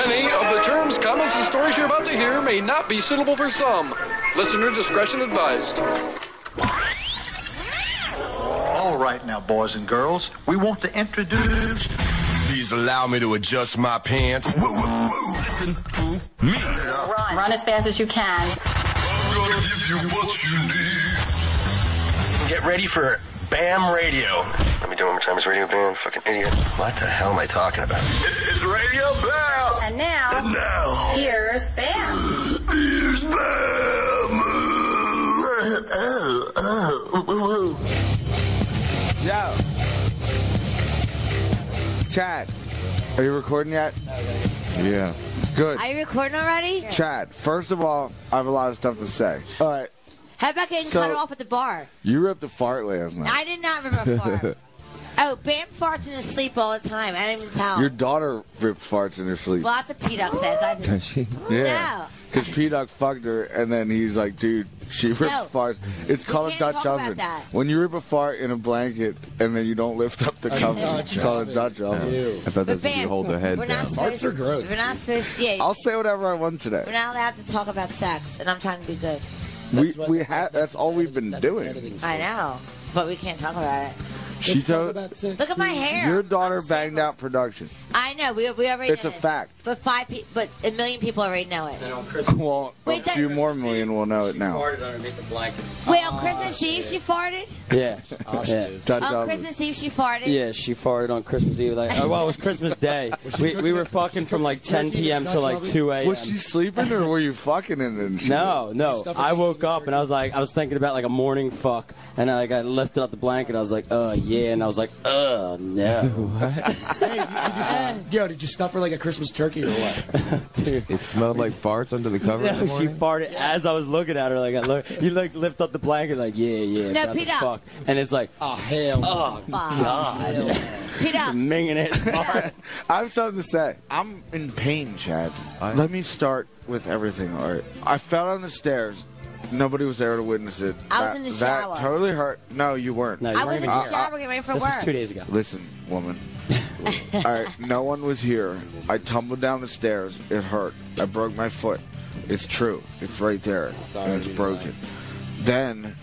Many of the terms, comments, and stories you're about to hear may not be suitable for some. Listener discretion advised. All right now, boys and girls, we want to introduce... Please allow me to adjust my pants. Listen to me. Run as fast as you can. I'm gonna give you what you need. Get ready for Bam Radio. Let me do it one more time. It's Radio Bam, fucking idiot. What the hell am I talking about? It's Radio Bam. And now, here's Bam. Here's Bam. Yo. Chad, are you recording yet? Yeah. Good. Are you recording already? Chad, first of all, I have a lot of stuff to say. All right. How about getting cut off at the bar? You ripped a fart last night. I did not rip a fart. Oh, Bam farts in his sleep all the time. I didn't even tell him. Your daughter rips farts in her sleep. Well, that's what P-Duck says. Does she? Yeah. No. Because P-Duck fucked her, and then he's like, dude, she rips farts. It's called a Dutch oven. When you rip a fart in a blanket, and then you don't lift up the cover, it's called a Dutch oven. I thought that's when you hold the head down. Farts are gross. We're not supposed to, yeah. I'll say whatever I want today. We're not allowed to talk about sex, and I'm trying to be good. That's all we've been doing. I know, but we can't talk about it. Look at my hair. Your daughter banged out production. I know. We already know It's a fact. But but a million people already know it. Well, a few more million will know it now. She farted underneath the blanket. Wait, on Christmas Eve she farted? Yeah. On Christmas Eve she farted? Yeah, she farted on Christmas Eve. Like, well, it was Christmas Day. We were fucking from like 10 p.m. to like 2 a.m. Was she sleeping or were you fucking in and No. I woke up and I was thinking about like a morning fuck, and I lifted up the blanket. I was like, yeah, and I was like, no. Hey, did you stuff her like a Christmas turkey or what? Dude. It smelled like farts under the cover. No, she farted as I was looking at her. Like, you like lift up the blanket, like, yeah. No, Peter. Fuck. And it's like, oh hell. Oh God. Peter. Minging it. I have something to say. I'm in pain, Chad. Let me start with everything. All right. I fell down the stairs. Nobody was there to witness it. I was in the shower. That totally hurt. No, you weren't. No, I was in the shower getting ready for work. This was 2 days ago. Listen, woman. All right, no one was here. I tumbled down the stairs. It hurt. I broke my foot. It's true. It's right there. And it's broken. Then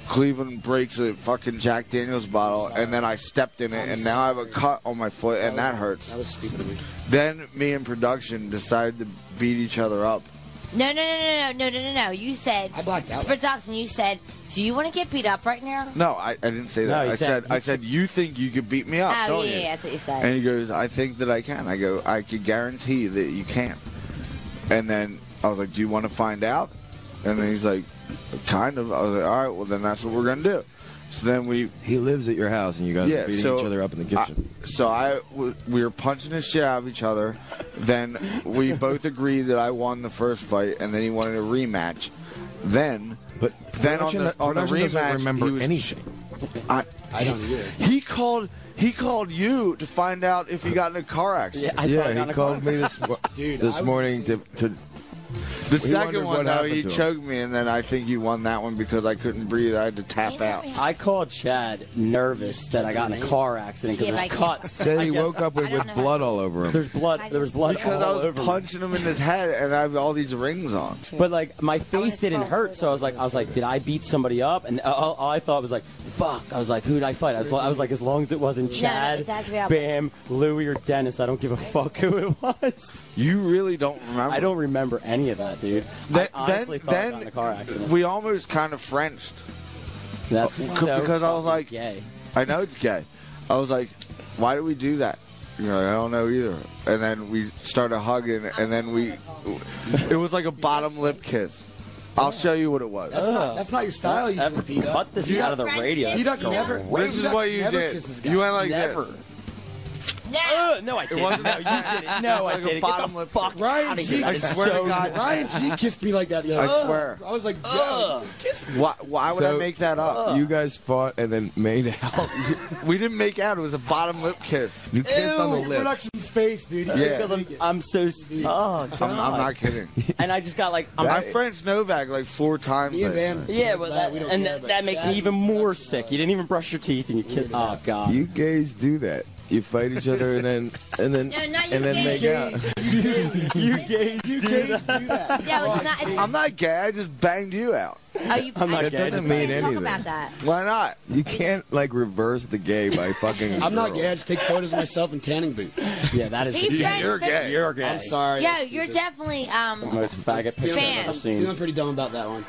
Cleveland breaks a fucking Jack Daniels bottle, and then I stepped in it, and now I have a cut on my foot, and that hurts. That was stupid of me. Then me and production decided to beat each other up. No. You said, I blacked out. Production, you said, do you want to get beat up right now? No, I didn't say that. No, I said you think you could beat me up, Oh, don't you? yeah, that's what you said. And he goes, I think that I can. I go, I could guarantee that you can't. And then I was like, do you want to find out? And then he's like, kind of. I was like, all right, well, then that's what we're going to do. So then He lives at your house, and you guys are beating each other up in the kitchen. We were punching the shit out of each other. Then we both agreed that I won the first fight, and then he wanted a rematch. Then on the rematch, doesn't remember anything. I don't either. He called you to find out if he got in a car accident. He called me this morning to. The second one, though, he choked me, and then I think you won that one because I couldn't breathe. I had to tap out. I called Chad nervous that I got in a car accident because there's cuts. Said he woke up with blood all over him. There's blood. There was blood because all over I was punching him in his head, and I have all these rings on. But like my face didn't hurt, so I was like, did I beat somebody up? And all I thought was like, fuck. I was like, who did I fight? I was like, as long as it wasn't Chad, Bam, Louie, or Dennis, I don't give a fuck who it was. You really don't remember? I don't remember any of that, dude. I honestly thought I got in a car accident. We almost kind of Frenched. That's so because I was like, gay. I know it's gay. I was like, why did we do that? You're like, I don't know either. And then we started hugging, and then it was like a bottom lip kiss. I'll show you what it was. That's not your style, you Pete. Cut this out of the radio. This is what you did. You went like this. No, I didn't. No, you didn't. No, I didn't. Get the fuck out of here. I swear to God. Ryan G kissed me like that the other I swear. I was like, yo, just kissed me. Why would I make that up? You guys fought and then made out. We didn't make out. It was a bottom lip kiss. You kissed on the lips. Production's face, dude. Yeah. Because I'm so... Oh, God. I'm not kidding. And I just got like... I French Novak like 4 times. Yeah, well, that makes me even more sick. You didn't even brush your teeth and you kissed... Oh, God. You gays do that. You fight each other and then make out. You gays do that. No, it's not. I'm not gay. I just banged you out. I'm not That gay. doesn't mean Talk anything. about that. Why not? You can't like reverse the gay by fucking. I'm not girl. gay. I just take photos of myself in tanning booths. Yeah, that is. You're gay. You're gay. I'm sorry. Yo, you're definitely The most faggot picture I've ever seen. Feeling pretty dumb about that one.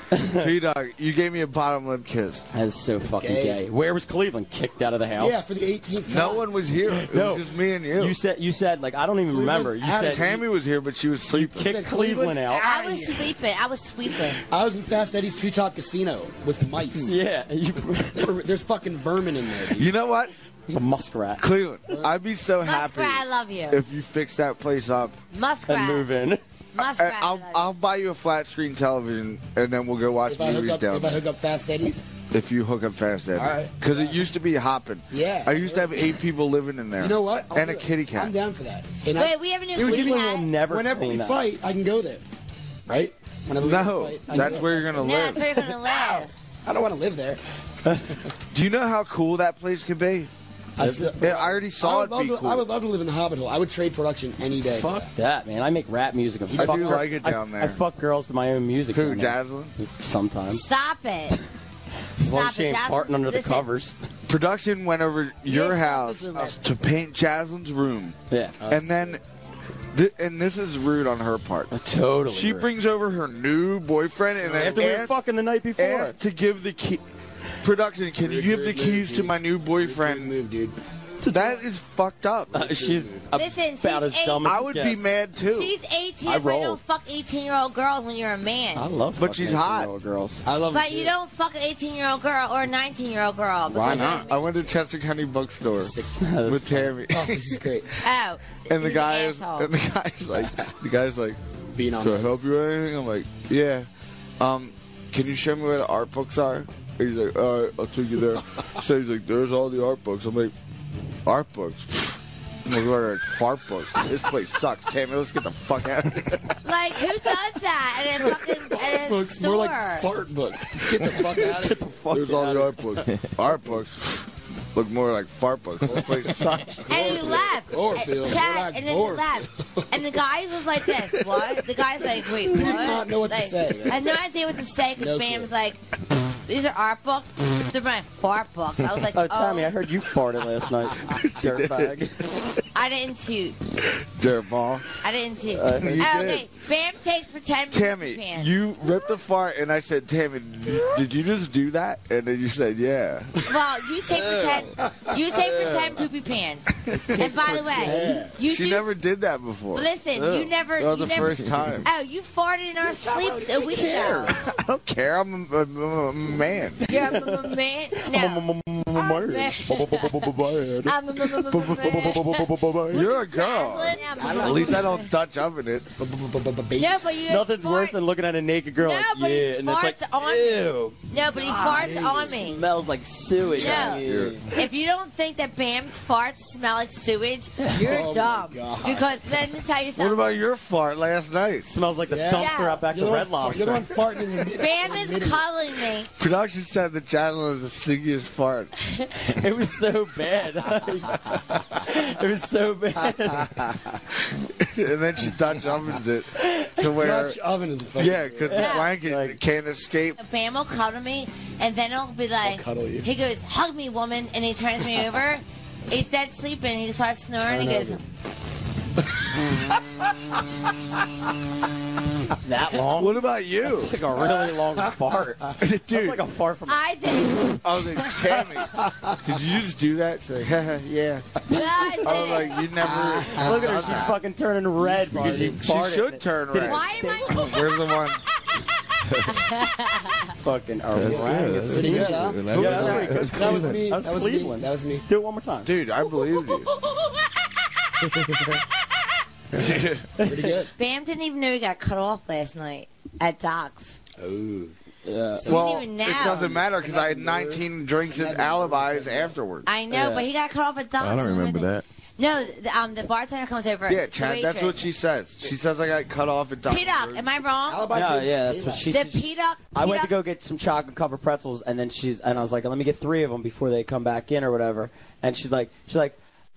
P-Dog, you gave me a bottom lip kiss. That is so fucking Gay. gay. Where was Cleveland? Kicked out of the house? Yeah, for the 18th time. No one was here. It No. was just me and you. You said like I don't even remember. You said Tammy was here, but she was sleeping. kicked Cleveland out. I was sleeping. I was sweeping. I was in Fast Eddie's Treetop Casino with mice. Yeah, There's fucking vermin in there. Dude. You know what? There's a muskrat. Cleveland, I'd be so happy Muskrat, I love you. if you fix that place up. Muskrat. And move in. Muskrat. And I'll buy you a flat screen television, and then we'll go watch If I movies down hook there. up Fast Eddie's, If you hook up Fast Eddie. All right. Because it used to be hopping. Yeah. I used to have 8 people living in there. you know what? I'll And do a it. kitty cat. I'm down for that. And Wait, we have a new Dude, kitty Cleveland cat. will never whenever clean we that. fight, I can go there. Right? Whenever we No, fight, I can that's go. where you're going to No, that's live. where you're gonna live. I don't want to live there. Do you know how cool that place could be? I already saw it be cool. I would love to live in the Hobbit Hole. I would trade production any day. Fuck that, man. I make rap music. And I fuck do like it down there. I fuck girls to my own music. Who, down there. Jaslyn? Sometimes. Stop it. As long as Stop she it, ain't Jasmine. farting under the Listen. covers. Production went over your You're so house boo-boo. to paint Jaslyn's room. Yeah. And then, and this is rude on her part. Totally. She rude. brings over her new boyfriend and then After we were fucking the night before. asked to give the key. Production, can you give the keys to my new boyfriend? Move, dude. That is fucked up. She's Listen, she's about as dumb as I it would gets. be mad too. She's 18, I so you rolled. don't fuck 18-year-old girls when you're a man. I love But fucking she's hot. 18-year-old girls. I love But it, you too. don't fuck an 18-year-old girl or a 19-year-old girl. Why because not? I went to Chester County Bookstore with Tammy, Oh, this is great. Oh. and the he's guy an is, asshole. and the guy's like, Being on "Can I this. help you with anything?" I'm like, "Yeah." Can you show me where the art books are? He's like, "All right, I'll take you there." So he's like, "There's all the art books." I'm like, "Art books?" I'm like, "What are fart books? This place sucks, Tammy. Let's get the fuck out of here." Like, who does that at a fucking Books, store? more like fart books. Let's get the fuck out of here. There's all the art books. Art books look more like fart books. This place sucks. And he left. Chlorophyll. Chad, More like and then he left. And the guy was like this. What? The guy's like, wait, what? He did not know what to Like, say. I had no idea what to say because No Bam clue. was like, these are art books. They're my fart books. I was like, Oh, Tommy, I heard you farted last night. Dirtbag. I didn't toot. Dirtball. I didn't toot. You did. Okay, Bam takes pretend Tammy, pants. you ripped the fart, and I said, "Tammy, did you just do that?" And then you said, "Yeah." Well, you take pretend poopy pants. And by the way, you She do. never did that before. Listen, you never. That was you the never, first time. Oh, you farted in our sleep a week ago. I don't care. I'm a man. You're a man. No. I'm a man. You're a girl. At least I don't touch up in it. No, but you. Nothing's worse than looking at a naked girl No, like, but he yeah, and it's like, farts on me. ew. No, but he farts on me. Smells like sewage. No. If you don't think that Bam's farts smell like sewage, you're dumb. Because let me tell you What something. about your fart last night? Smells like the Yeah. dumpster out back to You're Red the one Lobster. farting in your Bam is cuddling me. Production said the channel is the stinkiest fart. It was so bad. It was so bad. And then she Dutch ovens it to where, Dutch oven is fucking. yeah, because the Yeah. blanket can't escape. Bam will cuddle me, and then he'll be like, cuddle you. he goes, hug me, woman, and he turns me over. He's dead sleeping. He starts snoring. He goes, That long? What about you? It's like a really long fart. It's Dude, like a fart from. I didn't. I was like, Tammy, did you just do that? She's like, yeah. No, I didn't. I was like, you never. Look at her. She's fucking turning red because she She farted. should turn Did it red. Why am I? Where's the one? Fucking That's good. That's Pretty good, huh? That Yeah, that's pretty good. That was me. That was That was me. Cleveland. That was me. Do it one more time. Dude, I believed you. Pretty good. Bam didn't even know he got cut off last night at Doc's. Oh. Yeah. So Well, he didn't even know. it doesn't matter because I had 19 drinks and alibis afterwards. I know, Yeah. but he got cut off at Doc's. I don't remember that. No, the bartender comes over. Yeah, the Chad, that's waitress. what she says. She says I got cut off at Dr. P-Duck, am I wrong? Alibi No, for- yeah, that's what she The said. P-Duck. I went to go get some chocolate covered pretzels, and then I was like, let me get 3 of them before they come back in or whatever. And she's like,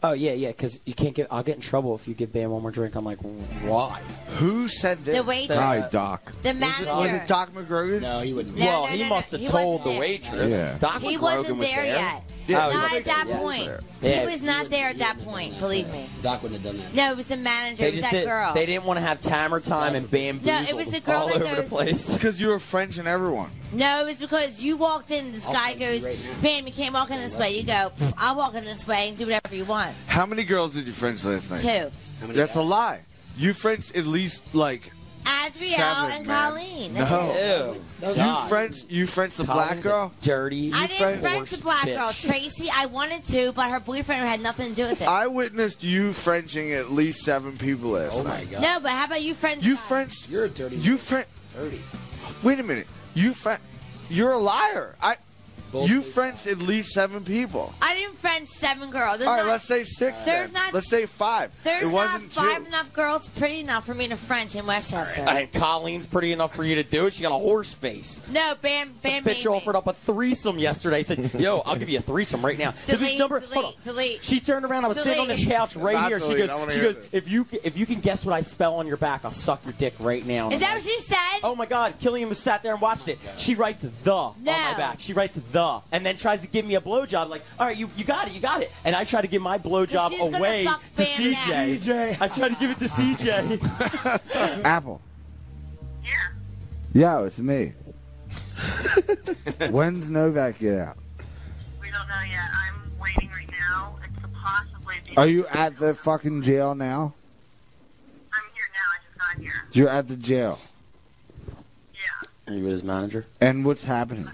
Oh, yeah, because you can't get... I'll get in trouble if you give Bam one more drink. I'm like, why? Who said this? The waitress. Hi, Doc. The manager. Was it Doc McGrogan? No, he wouldn't. No, he must have he told wasn't the there. waitress. Yeah. Doc He McGrogan wasn't was there yet. Yeah, Not at that point. Yeah. He was not there at that point, believe me. Doc wouldn't have done that. No, it was the manager. It was that girl. They didn't want to have Tamer time and bamboozled No, it was the girl all that over the goes- place. It's because you were French and everyone. No, it was because you walked in. This guy goes, right now. Bam, you can't walk in this way. You go, I'll walk in this way and do whatever you want. How many girls did you French last night? 2. That's a lie. You French at least like Azriel 7, and man. Colleen. That's it. Ew. You French the black Colleen's girl? Dirty. I didn't French the black bitch. girl. Tracy, I wanted to, but her boyfriend had nothing to do with it. I witnessed you Frenching at least 7 people last Oh night. my God. No, but how about you French? You guys? French. You're a dirty. You French. dirty. Wait a minute. You French. You're a liar. Both You ways. French at least 7 people. I didn't French 7 girls. There's All right, not, let's say 6. There's then. not- Let's say 5. There's it not wasn't 5 2. enough girls pretty enough for me to French in Westchester. And Colleen's pretty enough for you to do it. She got a horse face. No, Bam Bitch made offered up a threesome yesterday. Said, "Yo, I'll give you a threesome right now." Delete, hold on. delete. She turned around. I was sitting on this couch right Not here. delete, I wanna She hear goes, if you can guess what I spell on your back, I'll suck your dick right now. And Is I'm that like, what she said? Oh my God! Killian was sat there and watched it. She writes the on my back. She writes the, and then tries to give me a blowjob. Like, all right, you got it. And I try to give my blowjob She's gonna away fuck to Bam CJ. now. I try to give it to CJ. Apple. Yeah. Yo, it's me. When's Novak get out? We don't know yet. I'm waiting right now. It's possibly. Are you at the fucking jail now? I'm here now. I just got here. You're at the jail. Are you with his manager? And what's happening?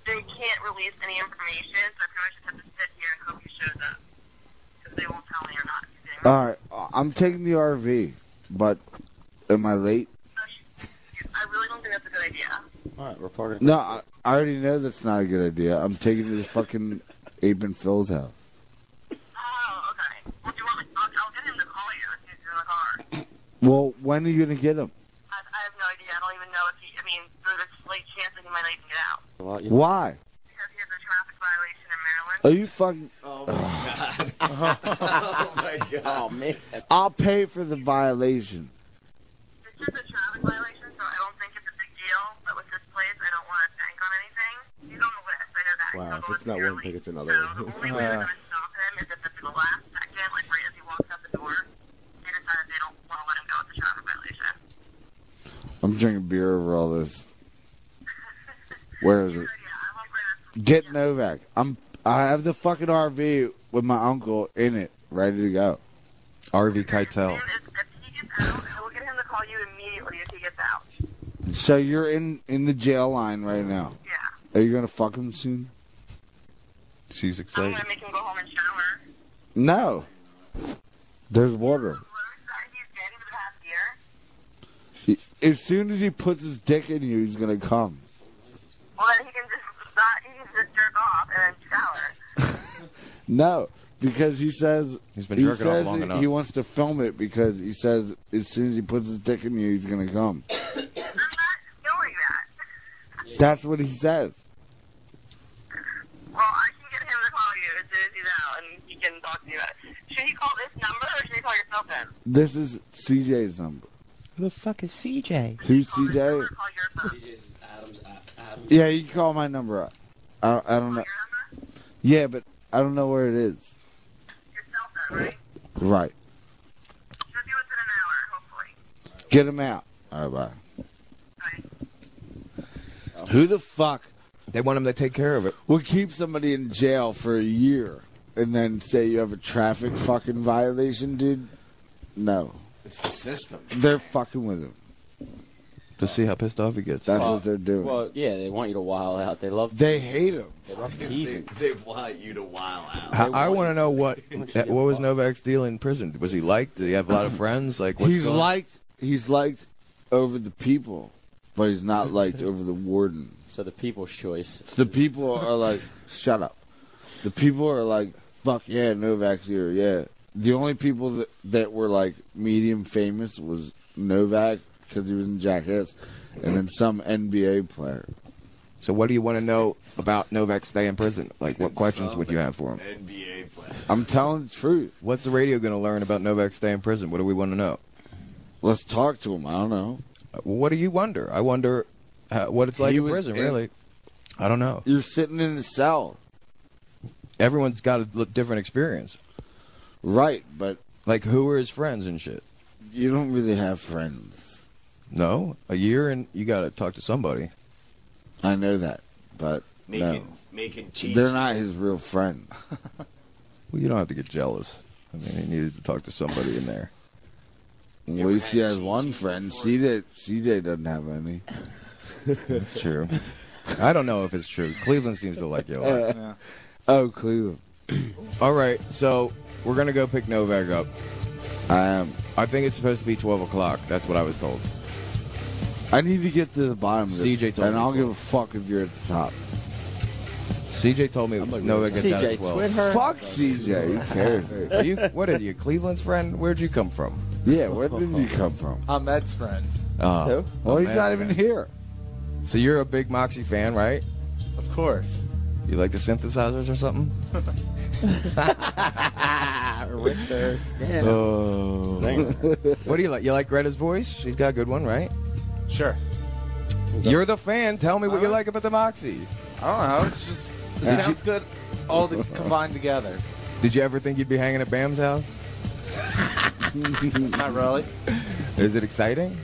They can't release any information, so I pretty much just have to sit here and hope he shows up. Because they won't tell me or not. All right, I'm taking the RV, but am I late? I really don't think that's a good idea. All right, we're parking. No, I already know that's not a good idea. I'm taking this fucking Abe and Phil's house. Oh, okay. Well, do you want me? I'll get him to call you as soon as you're in the car. Well, when are you gonna get him? I have no idea. I don't even know if he. I mean, there's a slight chance that he might not even get out. Why? Because he has a traffic violation in Maryland. Are you fucking? Oh my God. Oh my God. Oh man. I'll pay for the violation. It's just a traffic violation, so I don't think it's a big deal. But with this place, I don't want to bank on anything. He's on the list. I know that. Wow, He's on if the it's list not yearly. one thing, it's another So one. the only way they're going to stop him is if at the last second, like right as he walks out the door, they decide they don't want to let him go with the traffic violation. I'm drinking beer over all this. Where is it? Yeah, I'm like right Get Novak. I have the fucking RV with my uncle in it, ready to go. RV Keitel. If he gets out, I will get him to call you immediately if he gets out. So you're in the jail line right now. Yeah. Are you gonna fuck him soon? She's I'm excited. going to make him go home and shower. No. There's water. Whoever said he's dead for the past year, As soon as he puts his dick in you, he's gonna come. well, then he can just jerk off and then shower. No, because he says He's been jerking off long that enough. he wants to film it because he says as soon as he puts his dick in you, he's gonna come. I'm not doing that. That's what he says. Well, I can get him to call you as soon as he's out, and he can talk to you about it. Should he call this number, or should he call yourself in? This is CJ's number. Who the fuck is CJ? Who's CJ? Or call your phone? Yeah, you can call my number. I don't know. Your number? Yeah, but I don't know where it is. Your cell phone, right? Right. Should be within an hour, hopefully. Get him out. All right, bye. Bye. Who the fuck They want him to take care of it. would keep somebody in jail for a year and then say you have a traffic fucking violation, dude? No. It's the system. They're fucking with him. To see how pissed off he gets. That's what they're doing. Well, yeah, they want you to wild out. They love. They hate him. They love teasing. They want you to wild out. I want to know what was Novak's deal in prison? Was he liked? Did he have a lot of friends? Like what's He's going- liked. He's liked over the people, but he's not liked over the warden. So the people's choice. The people are like, shut up. The people are like, fuck yeah, Novak's here, yeah. The only people that were like medium famous was Novak because he was in Jackass, and then some NBA player. So what do you want to know about Novak's stay in prison? Like, what questions would you have for him? NBA player. I'm telling the truth. What's the radio going to learn about Novak's stay in prison? What do we want to know? Let's talk to him. I don't know. Well, what do you wonder? I wonder what it's like He in was prison, in- really. I don't know. You're sitting in a cell. Everyone's got a different experience. Right, but... Like, who are his friends and shit? You don't really have friends. No? A year and you got to talk to somebody. I know that, but Making cheese. they're not his real friend. Well, you don't have to get jealous. I mean, he needed to talk to somebody in there. At least he has one friend. CJ doesn't have any. That's true. I don't know if it's true. Cleveland seems to like you a lot. Yeah. Oh, Cleveland. All right, so we're going to go pick Novak up. I am. I think it's supposed to be 12 o'clock. That's what I was told. I need to get to the bottom of this. CJ told and me I'll to. give a fuck if you're at the top. CJ told me Novak gets out at 12. Fuck CJ. Who cares? What are you, Cleveland's friend? Where'd you come from? Yeah, where did you come from? I'm Ed's friend. Oh. Well, he's not even here. So you're a big Moxie fan, right? Of course. You like the synthesizers or something? Richter, Scanner. Oh. What do you like? You like Greta's voice? She's got a good one, right? Sure. You're the fan. Tell me what you like about the Moxie. I don't know. It's just it sounds good all combined together. Did you ever think you'd be hanging at Bam's house? Not really. Is it exciting?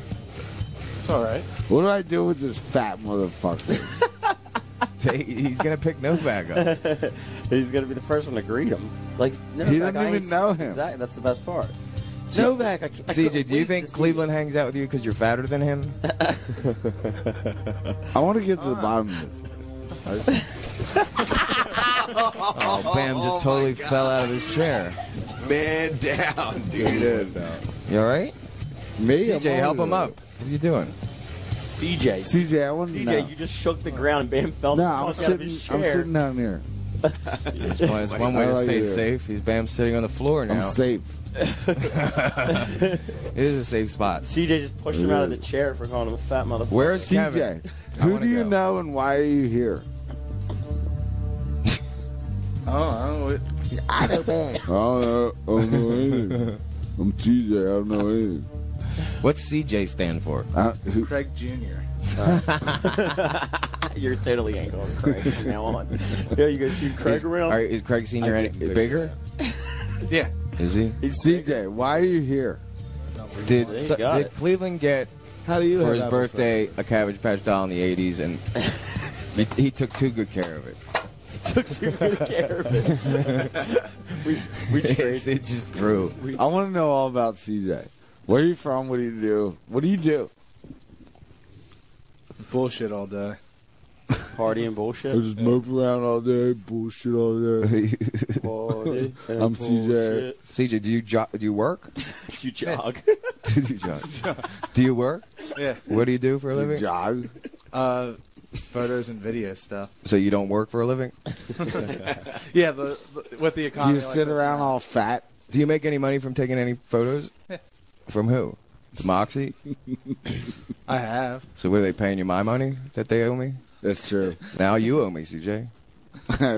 It's all right. What do I do with this fat motherfucker? He's going to pick Novak up. He's going to be the first one to greet him. Like, Novak, He doesn't even know him. Exactly. That's the best part. Novak, I CJ, do you think Cleveland hangs out with you because you're fatter than him? I want to get to the bottom of this. Oh, Bam just totally fell out of his chair. Man down, dude. You all right? Me? CJ, help him up. What are you doing? CJ, I want to know. CJ, you just shook the ground and Bam fell No, the I'm fuck out of his chair. sitting down here. It's one way to stay safe. He's Bam sitting on the floor now. I'm safe. It is a safe spot. CJ just pushed him out of the chair for calling him a fat motherfucker. Where's CJ? Kevin? Who do you know and why are you here? I know Bam. I don't know anything. I'm TJ. I don't know anything. What's CJ stand for? Craig Jr. You're totally ain't going Craig from now on. Yeah, you guys see Craig around? All right, is Craig Sr. any bigger? Yeah. Is he? CJ, why are you here? Did Cleveland get How do you for have his apple birthday a Cabbage Patch doll in the 80s, and he took too good care of it. Took too good care of it. we traded. It just grew. I want to know all about CJ. Where are you from? What do you do? What do you do? Bullshit all day. Party and bullshit. I just mope around all day, bullshit all day. Party and I'm CJ. CJ, do you work? You jog. Do you jog? Do you work? Yeah. What do you do for a living? Jog. Photos and video stuff. So you don't work for a living? Yeah, with the Do economy. you sit around all fat? Do you make any money from taking any photos? Yeah. From who? The Moxie? I have. So what, are they paying you my money that they owe me? That's true. Now you owe me, CJ.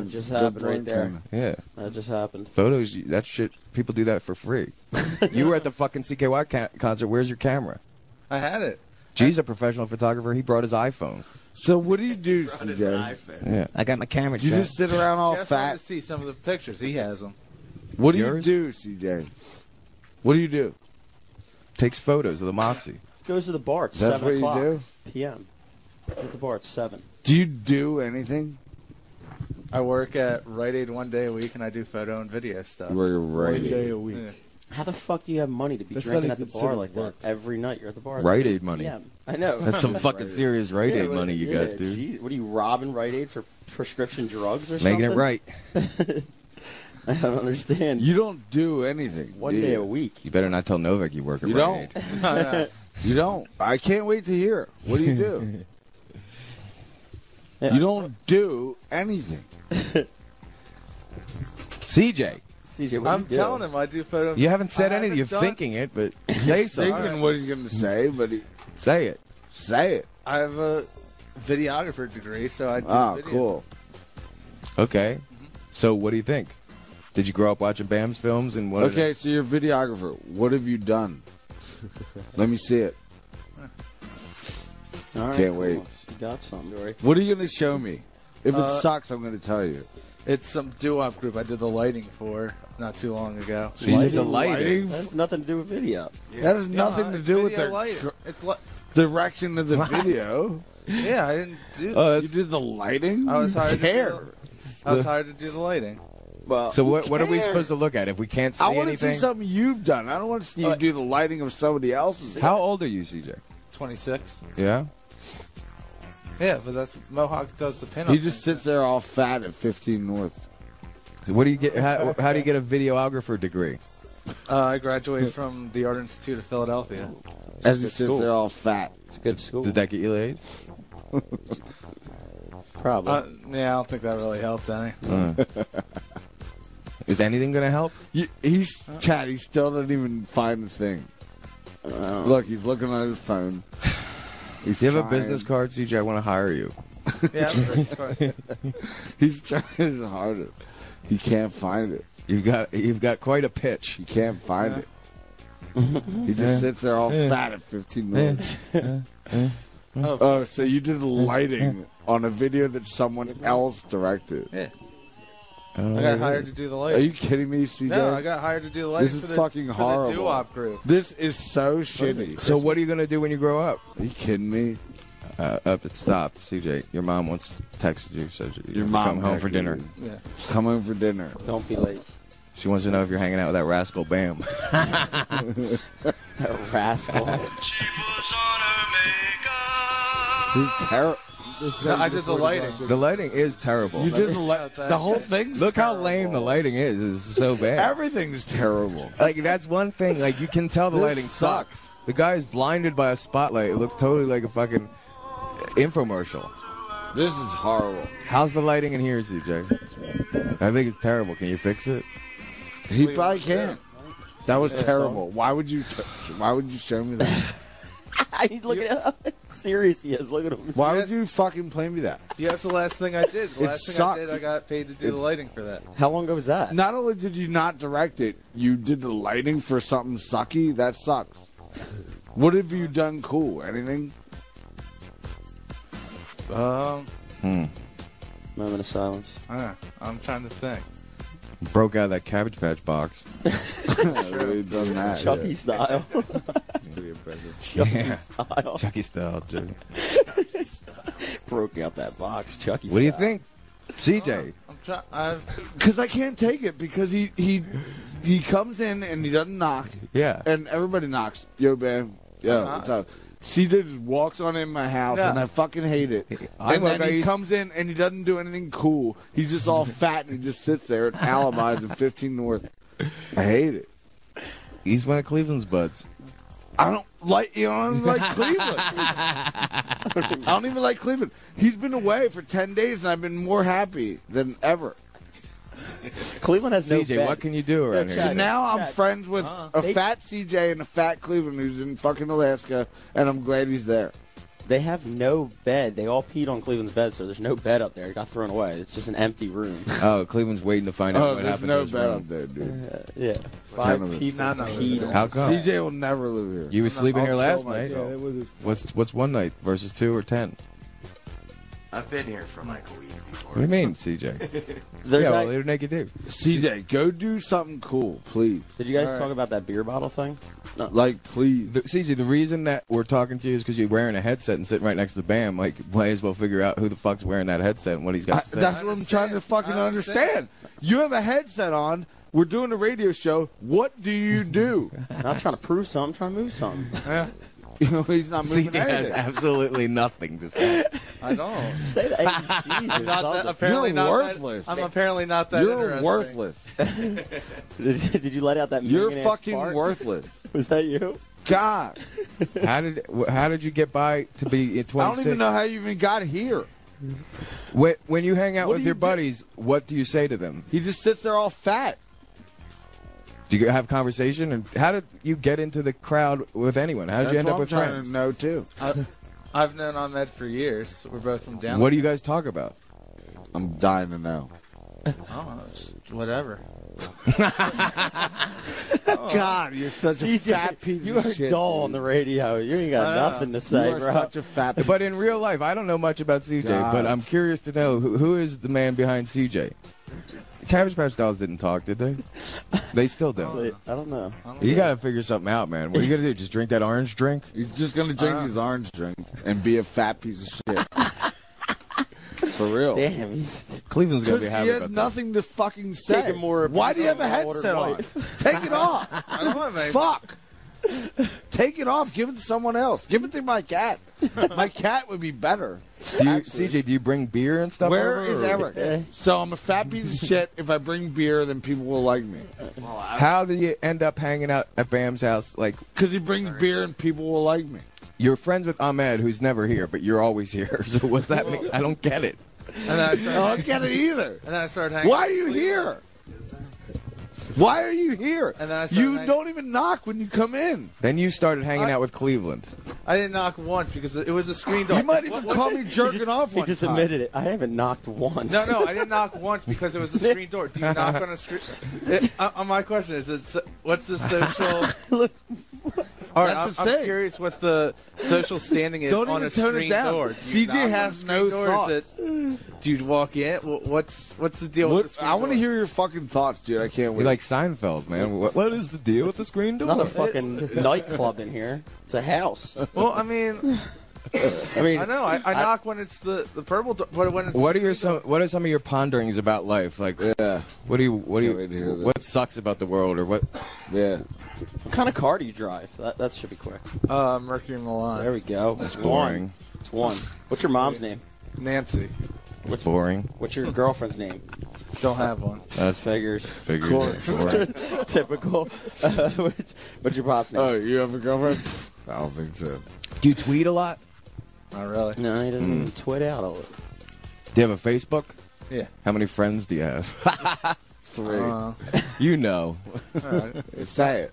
Just happened right there. Yeah. That just happened. Photos, that shit, people do that for free. You were at the fucking CKY concert. Where's your camera? I had it. G's a professional photographer. He brought his iPhone. So what do you do, CJ? Yeah. I got my camera. You just sit around all Just wanted to fat? see some of the pictures. He has them. What do Yours? you do, CJ? What do you do? Takes photos of the Moxie. Goes to the bar at That's 7 what you o'clock do? p.m. At the bar at 7. Do you do anything? I work at Rite Aid one day a week, and I do photo and video stuff. We're right. a week. Yeah. How the fuck do you have money to be That's drinking not at the even bar considered like work. that every night? You're at the bar. Rite Aid money. Yeah, I know. That's some fucking serious Rite Aid money you got, dude. Geez, what are you robbing Rite Aid for prescription drugs or Making something? it right. I don't understand. You don't do anything. One do day you? a week. You better not tell Novak you work at You Rite don't. Aid. You don't. I can't wait to hear. What do you do? Yeah. You don't do anything. CJ, CJ, what I'm do you do? telling him I do photo. you haven't said I anything. You're haven't done- thinking it, but say something. Thinking what he's going to say, but Say it. say it. I have a videographer degree, so I did video. Cool. Okay. So what do you think? Did you grow up watching Bam's films? And what? Okay, so you're a videographer. What have you done? Let me see it. All right, Can't wait. You got something, Dory. What are you going to show me? If it sucks, I'm going to tell you. It's some doo-wop group I did the lighting for not too long ago. So you did the lighting? That has nothing to do with video. That has nothing to do with the direction of the video. Yeah, I didn't do. You did the lighting? I was hired. I was The- hired to do the lighting. Well, So what are we supposed to look at if we can't see I want to anything? see something you've done. I don't want to see you do the lighting of somebody else's. How old are you, CJ? 26. Yeah. Yeah, but that's Mohawk does the pinup. He just sits there all fat at 15 North. So what do you get? How do you get a videographer degree? I graduated from the Art Institute of Philadelphia. As he sits there all fat. It's a good school. Did that get you laid? Probably. Yeah, I don't think that really helped any. Is anything going to help? He's Chad. He still doesn't even find the thing. Look, he's looking on his phone. Do you have a business card, CJ? I want to hire you. Yeah, I have a business card. He's trying his hardest. He can't find it. You've got quite a pitch. He can't find it. He just sits there all fat at 15 North. Oh, so you did the lighting on a video that someone else directed. Yeah. I got hired to do the Are lighting. you kidding me, CJ? No, I got hired to do the lighting This is for the, fucking for horrible. the doo-wop group. This is so shitty. So what are you going to do when you grow up? Are you kidding me? It stopped, CJ. Your mom once texted you, said Your mom come home for texted dinner. you. Yeah. Come home for dinner. Don't be late. She wants to know if you're hanging out with that rascal Bam. That rascal. He's terrible. No, I did the lighting. The lighting is terrible. You did the whole thing's Look how terrible. lame the lighting is. It's so bad. Everything's terrible. Like, that's one thing. Like, you can tell the This lighting sucks. The guy is blinded by a spotlight. It looks totally like a fucking infomercial. This is horrible. How's the lighting in here, CJ? I think it's terrible. Can you fix it? He probably can't. That was terrible. Why would you show me that? He's looking at how serious he is. Look at him. Why would you fucking play me that? Yeah, that's the last thing I did. The It last thing I sucks. did, I got paid to do the lighting for that. How long ago was that? Not only did you not direct it, you did the lighting for something sucky. That sucks. What have you done cool? Anything? Moment of silence. I'm trying to think. Broke out of that Cabbage Patch box. Really done that. Chucky style. Pretty impressive. Chucky style. Chucky style, dude. Broke out that box. Chucky What do you style. think? CJ. I'm trying. Because I can't take it because he comes in and he doesn't knock. Yeah. And everybody knocks. Yo, man. Yo, what's up? CJ just walks on in my house, and I fucking hate it. And then he comes in, and he doesn't do anything cool. He's just all fat, and he just sits there at Alibis in 15 North. I hate it. He's one of Cleveland's buds. I don't like Cleveland. I don't even like Cleveland. He's been away for 10 days, and I've been more happy than ever. Cleveland has no CJ, bed. what can you do around here? So now I'm friends with a fat CJ and a fat Cleveland who's in fucking Alaska, and I'm glad he's there. They have no bed. They all peed on Cleveland's bed, so there's no bed up there. It got thrown away. It's just an empty room. Oh, Cleveland's waiting to find out what there's happened no to his bed room. up there, dude. Yeah. Ten of 5 us. people peed on How come? CJ will never live here. You were sleeping here I'll last kill night. myself. What's one night versus 2 or 10? I've been here for like a week before. What do you mean, CJ? There's yeah, that- well, they do. CJ, go do something cool, please. Did you guys talk about that beer bottle thing? No. Like, please. CJ, the reason that we're talking to you is because you're wearing a headset and sitting right next to Bam. Like, might as well figure out who the fuck's wearing that headset and what he's got to say. That's what I'm trying to fucking understand. You have a headset on. We're doing a radio show. What do you do? I'm not trying to prove something. I'm trying to move something. Yeah. He's not moving CJ has anything. absolutely nothing to say. I don't. Say that. ABCs I'm or not something. apparently You're not worthless. That, I'm apparently not that You're interesting. worthless. Did you let out that? You're minging-ass fucking fart? worthless. Was that you? God. How did you get by to be in 26? I don't even know how you even got here. When you hang out What with do your you do? buddies, what do you say to them? He just sits there all fat. Do you have conversation? And how did you get into the crowd with anyone? How did you end up with That's what I'm friends? trying to know, too. I've known Ahmed for years. We're both from down. What do you guys talk about? I'm dying to know. Oh, whatever. God, you're such a fat piece you of are shit. dull on the radio. You ain't got nothing to say, You are bro. such a fat piece. But in real life, I don't know much about CJ, God. but I'm curious to know who is the man behind CJ. Cabbage Patch Dolls didn't talk, did they? They still don't. I don't know. You got to figure something out, man. What are you going to do? Just drink that orange drink? He's just going to drink his orange drink and be a fat piece of shit. For real. Damn. Cleveland's going to be Because happy he has about nothing to fucking say. Taking more Why do you have a water headset on? wife. Take it off. I don't have any. Fuck. Take it off. Give it to someone else. Give it to my cat. My cat would be better. CJ, do you bring beer and stuff Where over, is or- Eric? So I'm a fat piece of shit. If I bring beer, then people will like me. How do you end up hanging out at Bam's house? Like, because he brings beer and people will like me. You're friends with Ahmed, who's never here, but you're always here. So what's that mean? I don't get it. And then I don't get it either. And then I started hanging. Why are you here? Why are you here? And then I started You hanging- don't even knock when you come in. Then you started hanging out with Cleveland. I didn't knock once because it was a screen door. You might even call me jerking off He one just time. admitted it. I haven't knocked once. No, I didn't knock once because it was a screen door. Do you knock on a screen? My question is, what's the social? All right, That's the I'm thing. curious what the social standing is Don't on even a turn it screen down. door. Do you CJ knock on has a no screen door? Is it, do you walk in? What's the deal with the screen I want to door? hear your fucking thoughts, dude. I can't wait. You're like Seinfeld, man. What is the deal with the screen door? Not a fucking nightclub in here. It's a house. Well, I mean, I know. I knock when it's the purple door, but when it's What the are screen door. what are some of your ponderings about life? Like, what sucks about the world, or what? Yeah. What kind of car do you drive? That should be quick. Mercury Milan. There we go. That's boring. It's one. What's your mom's name? Nancy. What's boring? What's your girlfriend's name? Don't have one. That's Figures. Figures. Boring. Typical. What's your pop's name? Oh, you have a girlfriend? I don't think so. Do you tweet a lot? Not really. No, he doesn't even tweet out all it. Do you have a Facebook? Yeah. How many friends do you have? 3. You know. All right. Say it.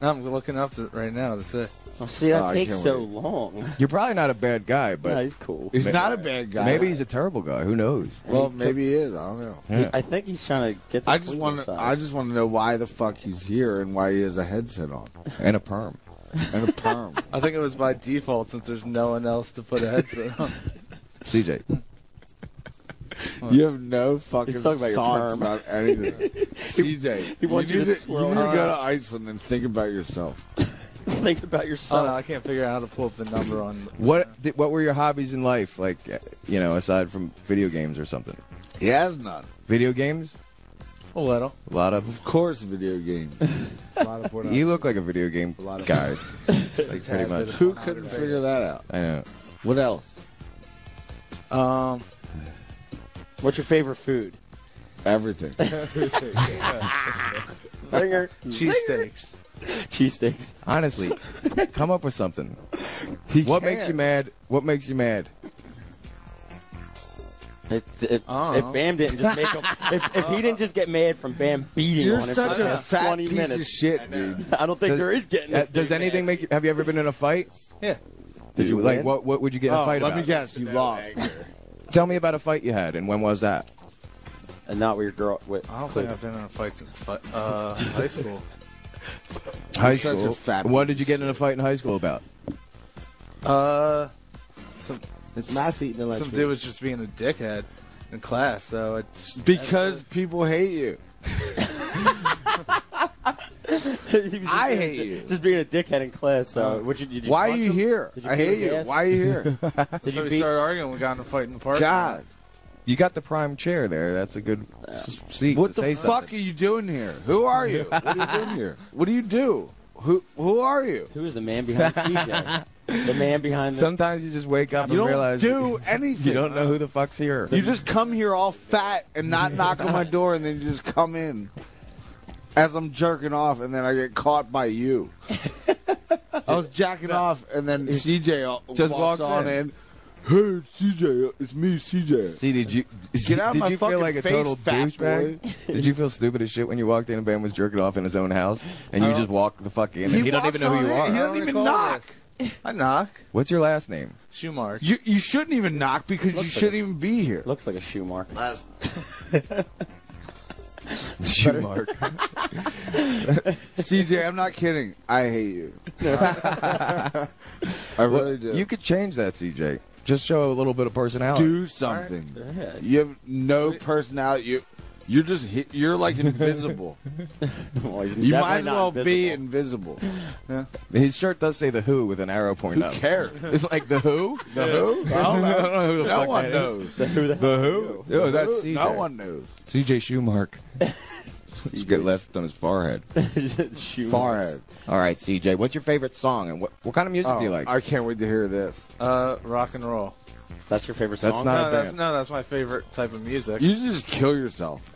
I'm looking up to right now to say. Oh, see, that I takes can't so wait. long. You're probably not a bad guy, but Yeah, he's cool. He's not a bad guy. maybe he's a terrible guy. Who knows? Well, maybe he is. I don't know. Yeah. I think he's trying to get the I just want to know why the fuck he's here and why he has a headset on And a perm. and a perm. I think it was by default since there's no one else to put a headset on. CJ. You have no fucking He's talking about your thoughts perm. about anything. CJ, he wants you to you swirl need to around. go to Iceland and think about yourself. Think about Oh, yourself. no, I can't figure out how to pull up the number on. What were your hobbies in life, like, aside from video games or something? He has none. Video games? A little. A lot of. Of course, video games. A lot of pornography. You look like a video game lot of- guy. Like, pretty much. Who couldn't figure that out? I know. What else? What's your favorite food? Everything. Singer. Cheesesteaks. Cheesesteaks. Honestly, come up with something. What makes you mad? What makes you mad? If Bam didn't just make him, if he didn't just get mad from Bam beating You're on him such for a the past fat 20 piece minutes, of shit, dude. I don't think there is getting. Does anything make you? Have you ever been in a fight? Yeah. Did you like win? what would you get in a fight let about? me guess. You lost. Tell me about a fight you had, and when was that? And not with your girl. With I don't think I've been in a fight since high school. High such a school. fat What piece did you get in a fight in high school about? Some It's mass eating some dude was just being a dickhead in class, so it's because people hate you. I hate you. Just being a dickhead in class. So, did you Why are punch you him? here? Did you I beat hate his you. ass? Why are you here? Did so you we beat? started arguing. We got in a fight in the park. God. You got the prime chair there. That's a good seat What to the say fuck something. are you doing here? Who are you? What are you doing here? What do you do? Who are you? Who is the man behind CJ? The man behind the. Sometimes you just wake up You and don't realize do anything. you don't know who the fuck's here. You just come here all fat and not knock on my door, and then you just come in as I'm jerking off, and then I get caught by you. I was jacking off, and then CJ Just walks walks on in. Hey, CJ, it's me, CJ. See, did you Get out of my did you feel fucking like a face, total fat douchebag? Did you feel stupid as shit when you walked in and Bam was jerking off in his own house, and you just walk the fuck in, and he don't even know who you are? He doesn't even knock. I knock. What's your last name? Shoemark. You shouldn't even knock because you shouldn't even be here. Looks like a shoe mark. Shoemark. CJ, I'm not kidding. I hate you. I really do. You could change that, CJ. Just show a little bit of personality. Do something. Right. You have no personality. You're just you're like invisible. Well, you might as well be invisible. Yeah. His shirt does say The Who with an arrow pointing up. Who cares? It's like The Who? The Who? I don't know who the fuck that knows. is. The Who? Oh, that's CJ. No one knows. CJ Shoemark. Let's get left on his forehead. Forehead. All right, CJ. What's your favorite song, and what kind of music do you like? I can't wait to hear this. Rock and roll. That's your favorite song? That's not a band. That's my favorite type of music. You should just kill yourself.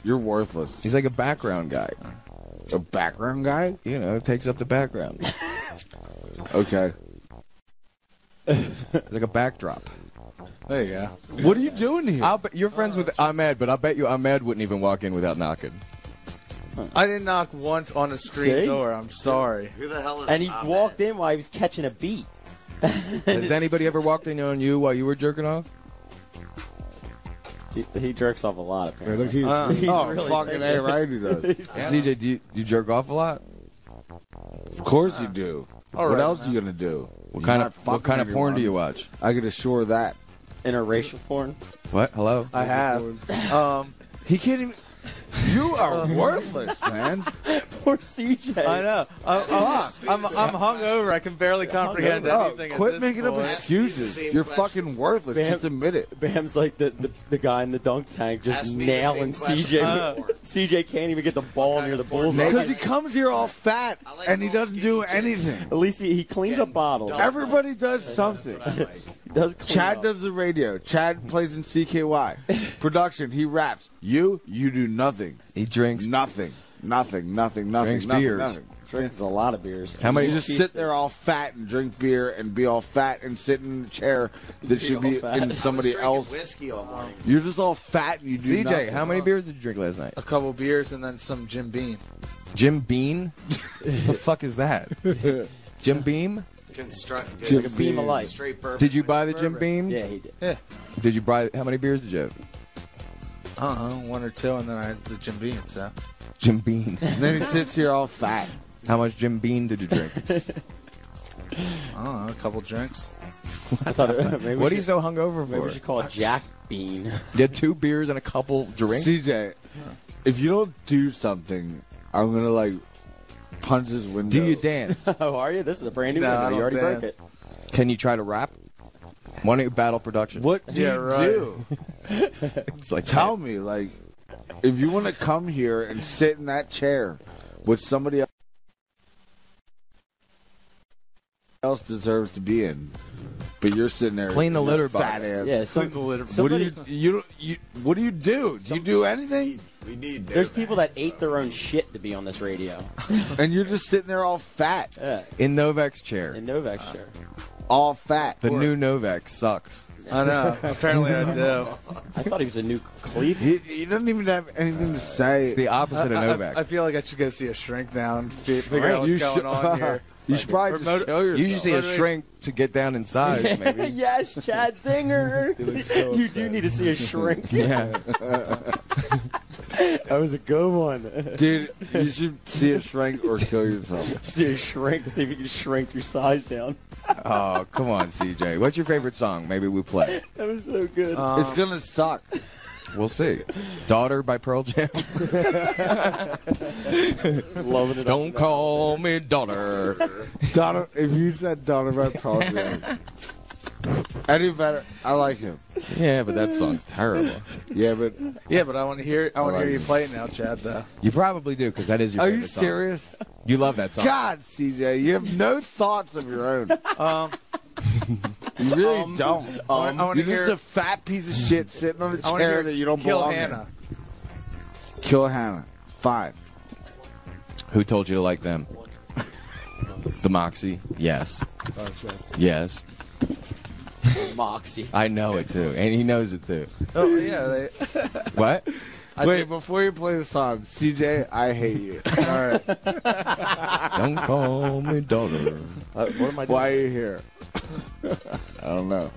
You're worthless. He's like a background guy. A background guy? You know, takes up the background. Okay. It's like a backdrop. There you go. What are you doing here? You're friends with Ahmed, but I bet you Ahmed wouldn't even walk in without knocking. I didn't knock once on a screen See? door. I'm sorry. Who the hell is And he Ahmed? walked in while he was catching a beat. Has anybody ever walked in on you while you were jerking off? He jerks off a lot, apparently. He's really fucking A, right? He does. CJ, do you jerk off a lot? Of course you do. What else are you gonna do? What kind of porn do you watch? I can assure that. Interracial porn? What? Hello? I have. He can't even. You are worthless, man. Poor CJ. I know. I'm hungover. I can barely comprehend anything. Quit at this making up point. excuses. You're fucking worthless. Just admit it. Bam's like the guy in the dunk tank just Ask me the nailing same question CJ. before. CJ can't even get the ball near the bullseye. Because he comes here all fat and he doesn't do anything. At least he cleans up bottles. Everybody does something. He does clean Chad up. does the radio. Chad plays in CKY. Production, he raps. You do nothing. He drinks. Nothing. Drinks beers. Nothing. Drinks a lot of beers. How many? You just sit there all fat and drink beer and be all fat and sit in a chair that should be in somebody else. Whiskey all morning. You're just all fat and you do CJ, nothing. how many beers did you drink last night? A couple beers and then some Jim Beam. Jim Beam? The fuck is that? Jim Beam? Like a beam of light. Straight bourbon. Did you buy the Jim Beam? Yeah, he did. Yeah. Did you buy? How many beers did you have? I don't know, one or two, and then I had the Jim Beam. So. Jim Beam. And then he sits here all fat. How much Jim Beam did you drink? I don't know, a couple drinks. I thought maybe What are you so hungover Maybe we for? should call it Jack Bean. You had 2 beers and a couple drinks? CJ, if you don't do something, I'm gonna like punch this window. Do you dance? Oh, are you? This is a brand new No, window. I You don't already broke dance. it. Can you try to rap? Why don't you battle production? What do Yeah, you right. do? It's like Tell me, like, if you want to come here and sit in that chair with somebody else deserves to be in, but you're sitting there Clean the in litter a fat box. ass. Yeah, Clean the litter. What do you what do you do? Do you do anything? We need There's people that ate their own shit to be on this radio. And you're just sitting there all fat, Yeah, in Novak's chair. in Novak's chair. all fat. The new Novak sucks. I know. Apparently I do. I thought he was a new Cleveland. He doesn't even have anything to say. It's the opposite of Novak. I feel like I should go see a shrink now and figure out You what's going should- on here. You should probably just kill yourself. You should see a shrink to get down in size, maybe. Yes, Chad Singer. You do need to see a shrink. Yeah. That was a good one. Dude, you should see a shrink or kill yourself. Just do a shrink to see if you can shrink your size down. Oh, come on, CJ. What's your favorite song? Maybe we play. That was so good. It's gonna suck. We'll see. Daughter by Pearl Jam. Loving it. Don't call me daughter. Donald, if you said Donald by Pearl Jam, any better? I like him. Yeah, but that song's terrible. Yeah, but I want to hear. I want to hear you play it now, Chad. Though. You probably do, because that is your are favorite you song. serious? You love that song. God, CJ, you have no thoughts of your own. You really don't. I want to You're hear. just a fat piece of shit sitting on a I want to chair hear that you don't Kill belong Hannah. in. Kill Hannah. Fine. Who told you to like them? The Moxie? Yes. Yes. Moxie. I know it, too. And he knows it, too. Oh yeah. What? Wait, before you play the song, CJ, I hate you. All right. Don't call me daughter. What am I doing? Why are you here? I don't know.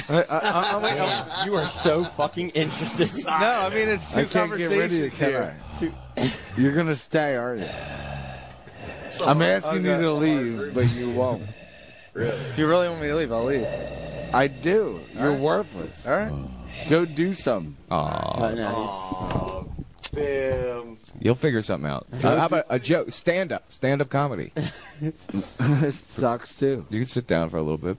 You are so fucking interesting. No, I mean it's two conversations here. You're gonna stay, aren't you? I'm asking you to leave, but you won't. Really? If you really want me to leave, I'll leave. I do. You're worthless. All right. Go do something. Oh, Bam. You'll figure something out. How about a joke? Stand up comedy. It sucks too. You can sit down for a little bit.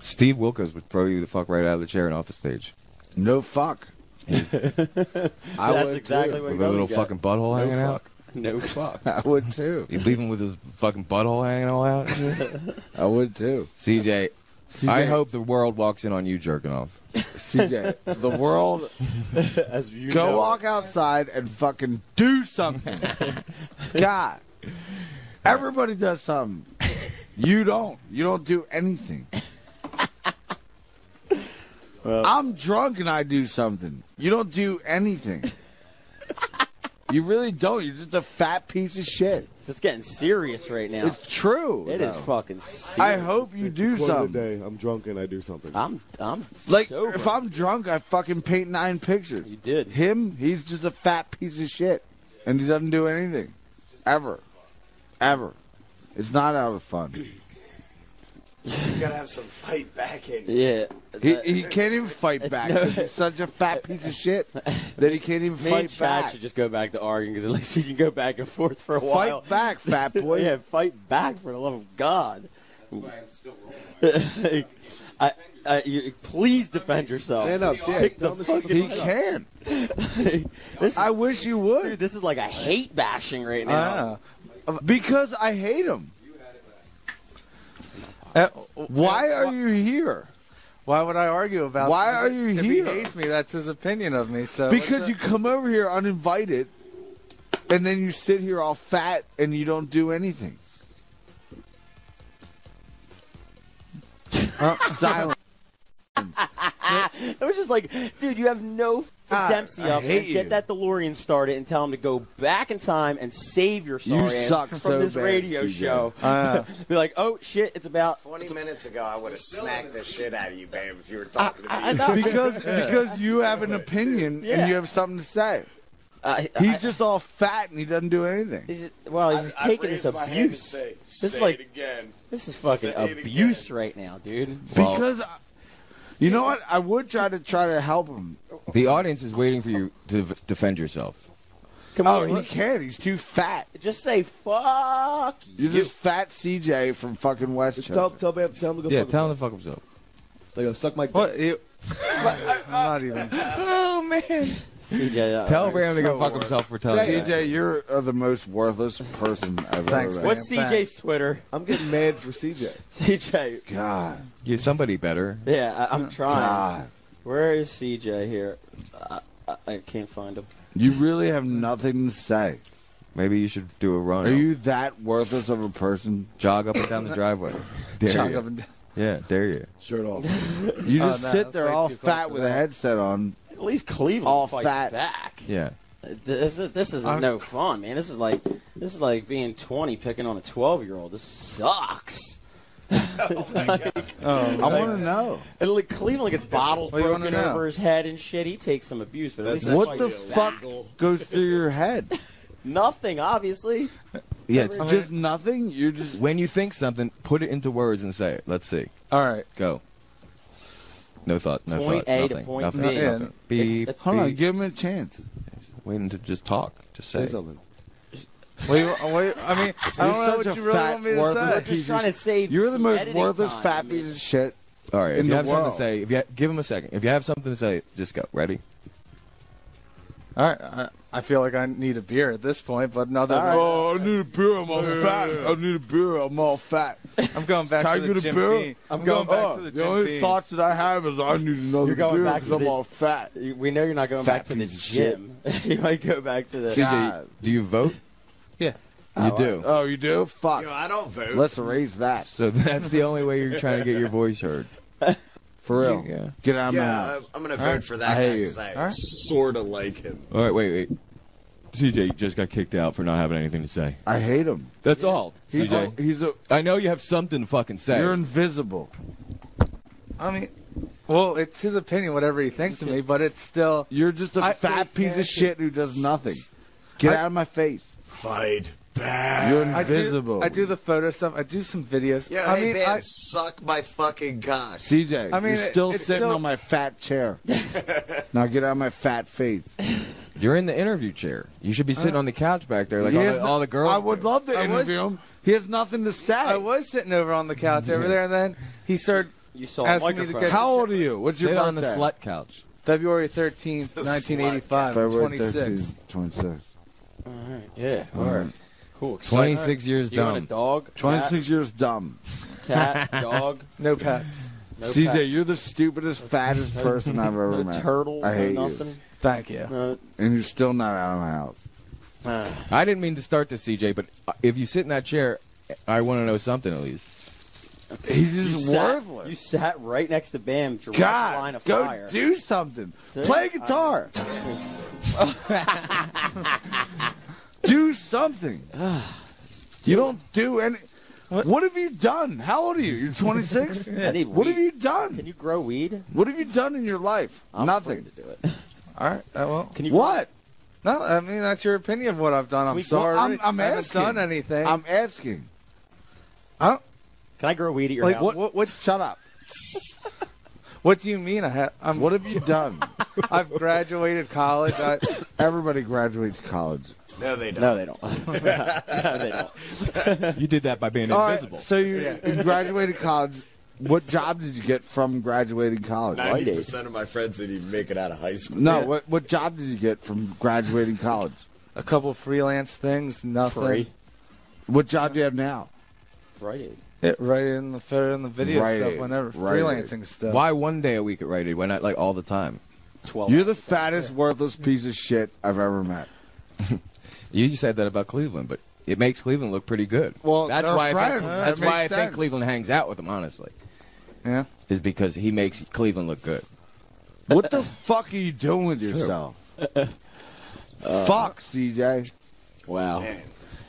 Steve Wilkos would throw you the fuck right out of the chair and off the stage. No fuck. That's exactly what with a little fucking butthole hanging out. No fuck. I would too. You'd leave him with his fucking butthole hanging all out. I would too. CJ, I hope the world walks in on you jerking off. CJ, the world. As you Go know. walk outside and fucking do something. God. Everybody does something. You don't. You don't do anything. Well, I'm drunk and I do something. You don't do anything. You really don't. You're just a fat piece of shit. It's getting serious right now. It's true. It is fucking serious. I hope you do something. Day, I'm drunk and I do something. I'm like, sober. if I'm drunk, I fucking paint 9 pictures. You did. Him, he's just a fat piece of shit. And he doesn't do anything. Ever. Ever. It's not out of fun. You gotta have some fight back in you. Yeah. He can't even fight back. He's such a fat piece of shit that he can't even Me and fight Chad back. should just go back to arguing because at least we can go back and forth for a while. Fight back, fat boy. Yeah, fight back for the love of God. That's why I'm still rolling. Please defend yourself. Man up, yeah. Pick the fucking He can. I wish you would. Dude, this is like a hate bashing right now. Because I hate him. Why are you here? Why would I argue about? Why are you if here? He hates me. That's his opinion of me. So because you come over here uninvited, and then you sit here all fat and you don't do anything. Silence. It was just like, dude, you have no Dempsey up and get that DeLorean started and tell him to go back in time and save your sorry ass suck from so this bad, radio CJ. show. Be like, oh shit, it's about 20 minutes ago, I would have smacked the shit out of you, babe, if you were talking to me. because you have an opinion and you have something to say. He's just all fat and he doesn't do anything. He's taking this abuse. This is like this is fucking abuse right now, dude. Because you know what? I would try to help him. The audience is waiting for you to defend yourself. Come on, on, he can't. He's too fat. Just say fuck. You're just fat CJ from fucking Westchester. Tell him to go Yeah, tell him to fuck himself. They go suck my dick. What? I'm not even. Oh man. CJ, tell Bam to go fuck himself for telling you. CJ, you're the most worthless person I've ever met. What's CJ's Twitter? I'm getting mad for CJ. CJ. God. Yeah, somebody better. Yeah, I'm trying. God. Where is CJ here? I can't find him. You really have nothing to say. Maybe you should do a run. Are you that worthless of a person? Jog up and down the driveway. Dare Jog you. up and down. Yeah, dare you. Shirt off. You just sit that's there way all too close fat to with a that. headset on. At least Cleveland all fights fat. back. Yeah. This isn't no fun, man. This is like being 20 picking on a 12-year-old. This sucks. I want to know. And like Cleveland gets bottles What do you broken wanna know? over his head and shit. He takes some abuse, but at least What the fuck goes through your head? Nothing, obviously. Yeah, it's Just nothing? You're just... when you think something, put it into words and say it. Let's see. All right. Go. No thought. No Point thought. A to nothing. point nothing. B. Nothing. Beep. Hold on, beep. give him a chance. Waiting to just talk. Just say. Say something. I mean, I don't know what you really want me to worthless say. piece Just trying to of save You're the some most editing worthless time, fat man. piece of shit. All right. If in you the have something world. to say, give him a second. If you have something to say, just go. Ready? All right. I feel like I need a beer at this point, but no, Oh, I need a beer. I'm all fat. I need a beer. I'm all fat. I'm going back Can I to the get a Jim beer? Beam. I'm going back to the The Jim only Beam. thoughts that I have is I need another You're going beer back because to I'm the- all fat. We know you're not going Fat back to the piece of shit. gym. You might go back to the. CJ, do you vote? Yeah. You do. Oh, you do? Fuck. I don't vote. Let's erase that. So that's the only way you're trying to get your voice heard. For real. Yeah. Get out of my Yeah, house. I'm gonna All vote right. for that I guy hate you. because I All right. sort of like him. All right, wait. CJ just got kicked out for not having anything to say. I hate him. That's all. He's CJ. I know you have something to fucking say. You're invisible. I mean, well, it's his opinion, whatever he thinks of me, but it's still. You're just a fat piece of shit who does nothing. Get out of my face. Fight back. You're invisible. I do the photo stuff. I do some videos. Yeah, I hey, mean, man, suck my fucking cock. CJ, I mean, you're still it's sitting still- on my fat chair. Now get out of my fat face. You're in the interview chair. You should be sitting on the couch back there like He all has the, all the girls. I would love to interview him. He has nothing to say. I was sitting over on the couch over there, and then he started. You saw a asking me to microphone. get How old are you? What's Sit your on the birthday? slut couch. February 13th, 1985. February 26. 26. All right. Yeah. All right. Cool. 26 years You want a dumb. dog? 26 years dumb. Cat? Dog? No pets. No CJ, pets. you're the stupidest, fattest person I've ever No met. turtle? I hate no you. nothing? Thank you. No. And you're still not out of my house. I didn't mean to start this, CJ, but if you sit in that chair, I want to know something at least. He's just worthless. You sat right next to Bam, direct line God, of go fire. do something. See? Play guitar. Do something. You don't do any. What have you done? How old are you? You're 26? I need What weed. have you done? Can you grow weed? What have you done in your life? I'm Nothing. afraid to do it. All right. Well, Can you? What? no, I mean that's your opinion of what I've done. I'm We- sorry. Well, I'm I haven't asking. done anything. I'm asking. Huh? Can I grow weed at your Like, house? what? Shut up. What do you mean? What have you done? I've graduated college. Everybody graduates college. No, they don't. No, they don't. No, they don't. You did that by being All right, invisible. so you graduated college. What job did you get from graduating college? 90% of my friends didn't even make it out of high school. No, what job did you get from graduating college? A couple freelance things. Nothing. Free. What job do you have now? Right. Right in the photo and the video Rite stuff. Aid. Whenever Rite Aid. freelancing stuff. Why one day a week at Rite Aid? Why not like all the time? 12. You're the fattest, worthless piece of shit I've ever met. You said that about Cleveland, but it makes Cleveland look pretty good. Well, that's they're why. friends. That's That why I makes think sense. Cleveland hangs out with him. Honestly, Yeah. is because he makes Cleveland look good. What the fuck are you doing with yourself? Fuck, CJ. Wow.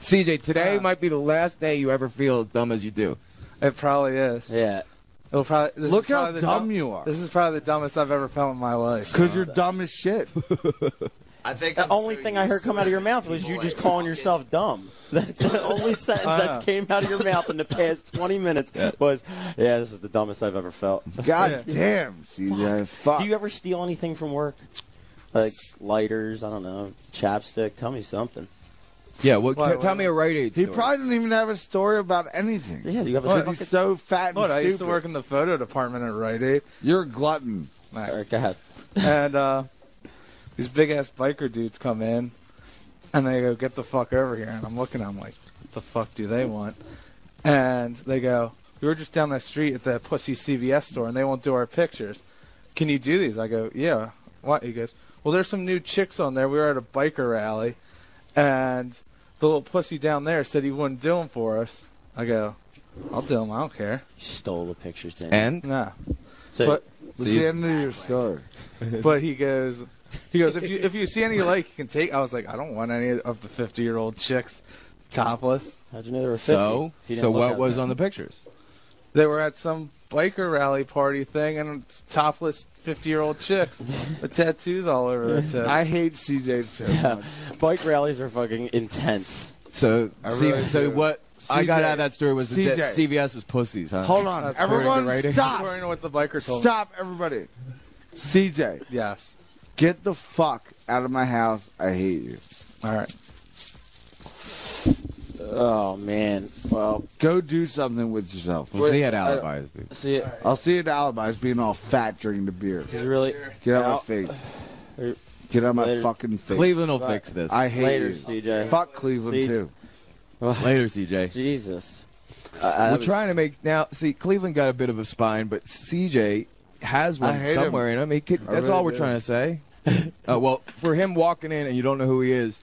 CJ, today might be the last day you ever feel as dumb as you do. It probably is. Yeah. It'll probably. This Look is how probably the dumb you are. This is probably the dumbest I've ever felt in my life. Because you're dumb as shit. I think The I'm only so thing I used heard to come out of your making mouth was people you just like calling fucking- yourself dumb. That's the only sentence that came out of your mouth in the past 20 minutes was, yeah, this is the dumbest I've ever felt. God damn, CJ. Fuck. Do you ever steal anything from work? Like lighters, I don't know, chapstick? Tell me something. Yeah, well, Why- tell me a Rite Aid He story. probably didn't even have a story about anything. Yeah, you have a Because fucking- he's so fat and What? I stupid. used to work in the photo department at Rite Aid. You're a glutton. All right, go ahead. And these big ass biker dudes come in, and they go, "Get the fuck over here!" And I'm looking at them like, "What the fuck do they want?" And they go, "We were just down the street at the Pussy CVS store, and they won't do our pictures. Can you do these?" I go, "Yeah." What? He goes, "Well, there's some new chicks on there. We were at a biker rally, and the little pussy down there said he wouldn't do them for us." I go, "I'll do them. I don't care." You stole the pictures, didn't And Nah. So, But What's the end of your story? but he goes, if you see any you like, you can take. I was like, I don't want any of the 50-year-old chicks topless. how'd you know they were 50? so, If you didn't so look what at was them? on the pictures? They were at some biker rally party thing, and it's topless 50-year-old chicks with tattoos all over their tits. I hate CJ so Yeah, much. bike rallies are fucking intense. So, really so do. what I got CJ, out of that story was that CJ. CVS is pussies, huh? Hold on. That's Everyone, according to stop. According to what the biker told me. Stop, everybody. CJ, Yes. get the fuck out of my house. I hate you. All right. Oh man. Well, Go do something with yourself. Well, see, he had alibis, dude. see, I'll see you at Alibis being all fat drinking the beer. he's really Get out of Out. my face. Er, Get out of my later. fucking face. Cleveland will fix this. I hate Later, you. CJ. Fuck Cleveland, See- too. Later, CJ. Jesus. We're trying to make now. See, Cleveland got a bit of a spine, but CJ has I one hate somewhere in him. He could, I that's really all we're do. trying to say. Well, for him walking in and you don't know who he is,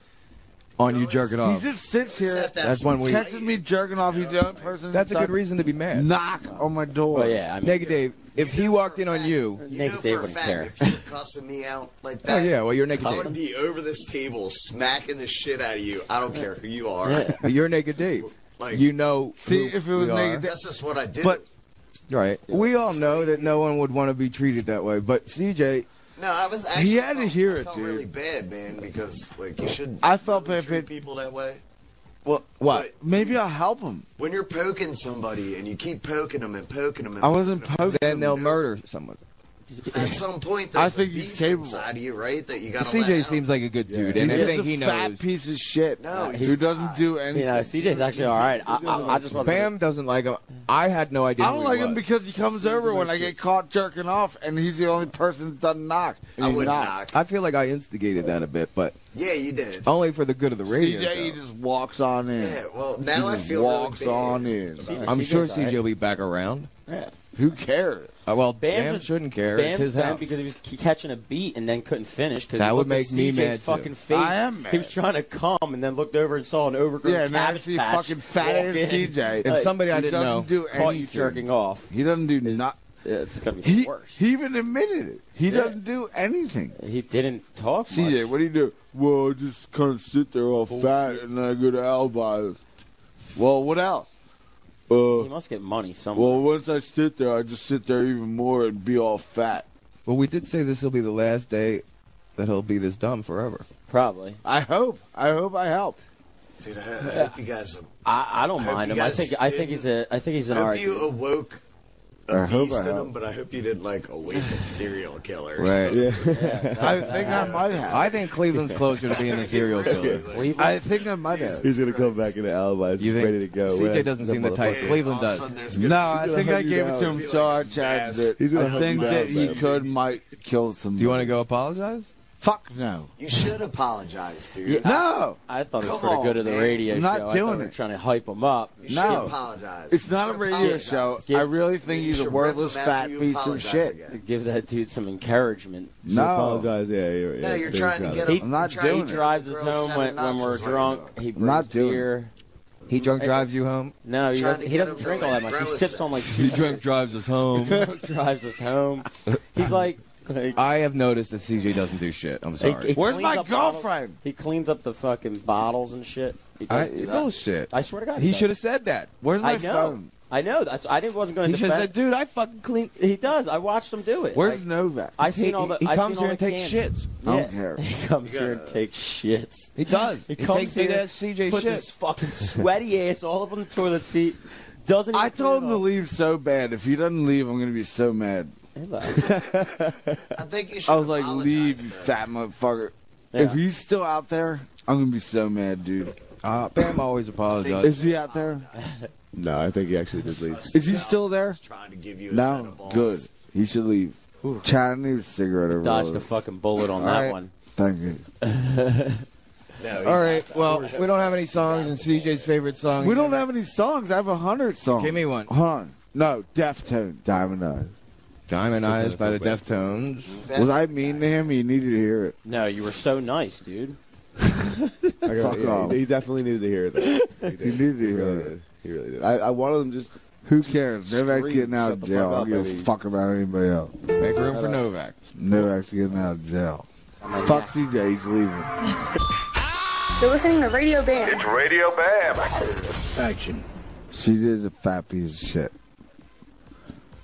on you jerking He off. just sits here, That's one we. catches me jerking off. He's the only person. That's a who's good reason to be mad. done knock on my door. Well, yeah. I mean, Nigga Dave, if he walked in on you, You know for a fact, if you were cussing me out like that, oh yeah, well you're naked I Dave. would be over this table smacking the shit out of you. I don't care who you are. You're naked Dave. Like, you know. See, who if it was we naked are. Dave, that's just what I did. But right, we all know that no one would want to be treated that way. But CJ, no, I was actually. he had to hear I it, felt dude. really bad, man, because like you should. I felt really bad treat for people that way. Well, what? Maybe I'll help him. When you're poking somebody and you keep poking them and poking them, and I wasn't poking them, poking. then they'll murder someone. At some point, I there's think a he's beast capable. inside of you, right? That you got to CJ seems like a good dude, and I He's think just he a knows. fat piece of shit No, who doesn't do anything. You know, CJ's actually all right. I just wasn't. Bam doesn't like him. I had no idea. I don't who he like him was. because he comes over when I get caught jerking off, and he's the only person that doesn't knock. And I he wouldn't knocks. knock. I feel like I instigated that a bit, but Yeah, you did. only for the good of the radio. CJ, he show. just walks on in. Yeah, well, now I He feel walks really bad. on in. I'm sure CJ's all right. CJ will be back around. Yeah. Who cares? Well, Bam Bam just shouldn't care. Bam's It's his bad house. because he was catching a beat and then couldn't finish. Cause That he would looked at make me CJ's mad, too. fucking face. I am mad. He was trying to come and then looked over and saw an overgrown Yeah, now I cabbage see patch fucking fat walk ass in. CJ. If somebody I He didn't know doesn't do caught you anything. jerking off, He doesn't do not. it's gonna be He worse. he even admitted it. He Yeah. doesn't do anything. He didn't talk CJ, much. what do you do? Well, I just kind of sit there all fat, and then I go to Albi's. Well, what else? He must get money somewhere. Well, once I sit there, I just sit there even more and be all fat. Well, we did say this will be the last day that he'll be this dumb forever. Probably. I hope. I hope I helped. Dude, I hope you guys. I don't hope mind you him. I guys think he's an I hope alright you dude. awoke I a hope beast I in help. him, but I hope you didn't like awake a serial killer. or Right. something. I think I might have. I think Cleveland's closer to being the serial killer. I think I might have. He's gonna come back into Alibis. You He's think ready to go. CJ doesn't seem the type. Yeah, Cleveland all of a does. sudden there's No, gonna I gonna think I hunt you gave it down. to him Be so like hard, Chad, mass- that He's gonna I hunt think you that down, he man. might kill somebody. Do you want to go apologize? Fuck no. You should apologize, dude. No. I thought it was Come for the on, good of the man. radio I'm show. not I thought doing we were it. trying to hype him up. You No. should apologize. It's You not a should radio apologize. show. Give- I really think You he's a should worthless rip him fat after you piece of apologize shit. again. Give that dude some encouragement. No. Apologize. Yeah, No, you're trying to get He- him. I'm not you're trying doing to it. get drives him us a real home set when of nuts we're is what you're drunk. doing. He brings not doing beer. He drunk drives you home. No, he Trying doesn't, to he get doesn't him drink to, all that like, much. He grow a sips set. on like He drunk drives us home. drives us home. He's like I have noticed that CJ doesn't do shit. I'm sorry. he Where's cleans my up bottles. girlfriend? He cleans up the fucking bottles and shit. He does do that. Bullshit. I swear to God, He does. should have said that. Where's my I know. phone? I know. That's. I didn't. Wasn't going He to should have defend. said, "Dude, I fucking clean." He does. I watched him do it. Where's Like, Novak? I seen all the. He I comes seen here all and the takes cans. shits. I Yeah. don't care. He comes here and takes shits. He does. He He comes takes big here, ass CJ puts shit. his fucking sweaty ass all up on the toilet seat. Doesn't. I even told him clean to it off. leave so bad. If he doesn't leave, I'm going to be so mad. I think you should. I was like, apologize, leave, you though. fat motherfucker. Yeah. If he's still out there, I'm going to be so mad, dude. Bam always apologizes. Is he out there? No, I think he actually did leave. Is he still there? Trying to give you a set No. of balls. Good. He should leave. Chad, I need a cigarette over Dodged a there. fucking bullet on All that right. one. Thank you. No, All right. Well, we don't have any songs, and CJ's favorite song. We don't have any songs. I have 100 songs. Give me one. Hold on. No, Deftone, Diamond Eyes. Diamond Eyes by the Deftones. Was I mean to him? You needed to hear it. No, you were so nice, dude. Fuck off. He definitely needed to hear that. He did. You needed to He hear really it. did. He really did. I wanted him just. Who cares? Novak's Scream, getting out shut of the jail. fuck I up, don't give baby. a fuck about anybody else. Make room for Novak. Novak's getting out of jail. Fuck CJ. He's leaving. You're listening to Radio Bam. It's Radio Bam. Action. CJ's a fat piece of shit.